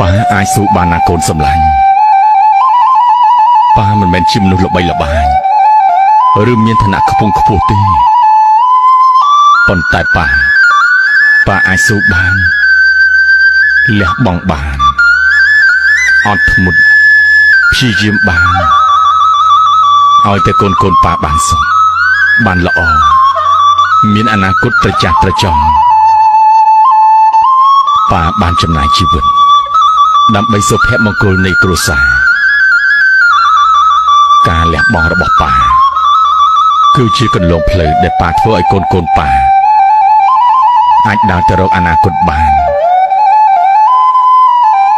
ប៉ាអាចស៊ូបានណាកូនសម្លាញ់ប៉ាមិនមែនជាមនុស្សល្បីល្បាញឬមានឋានៈខ្ពង់ខ្ពស់ទេប៉ុន្តែប៉ាអាចស៊ូបានលះបង់បានអត់ធ្មត់ព្យាយាមបានឲ្យតែកូនប៉ាបានសុខបានល្អមានអនាគតត្រចះត្រចង់ប៉ាបានចំណាយជីវិតដើម្បីសុភមង្គលនៃគ្រួសារការលះបង់របស់ប៉ាគឺជាគន្លងផ្លូវដែលប៉ាធ្វើឲ្យកូនប៉ាអាចដើរទៅរកអនាគតបាន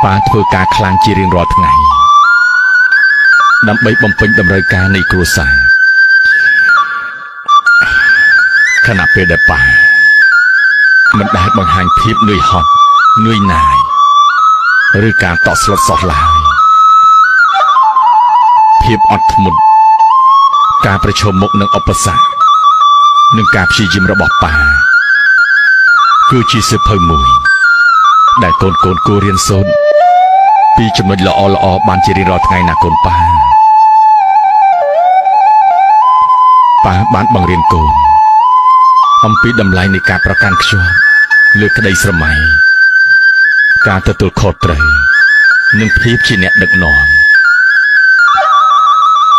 ប៉ាធ្វើការខ្លាំងជារៀងរាល់ថ្ងៃដើម្បីបំពេញតម្រូវការនៃគ្រួសារខណៈពេលដែលប៉ាមិនដែលបង្ហាញភាពនឿយហត់នឿយណាយឬការតក់ស្លុតសោះឡើយភាពអត់ធ្មត់ការប្រឈមមុខនឹងឧបសគ្គនិងការព្យាយាមរបស់ប៉ាគឺជាសៀវភៅមួយដែលកូនគួររៀនសូត្រពីចំណុចល្អបានជារៀងរាល់ថ្ងៃណាកូនប៉ាបានបង្រៀនកូនអំពីតម្លៃនៃការប្រកាន់ខ្ជាប់លើក្តីស្រមៃការទទួលខុសត្រូវនិងភាពជាអ្នកដឹកនាំ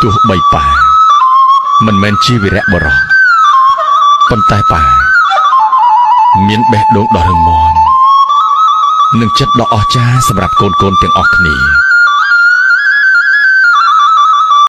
ទោះបីប៉ាមិនមែនជាវីរៈបុរសប៉ុន្តែប៉ាមានបេះដូងដ៏រឹងមាំនិងចិត្តដ៏អស្ចារ្យសម្រាប់កូនទាំងអស់គ្នា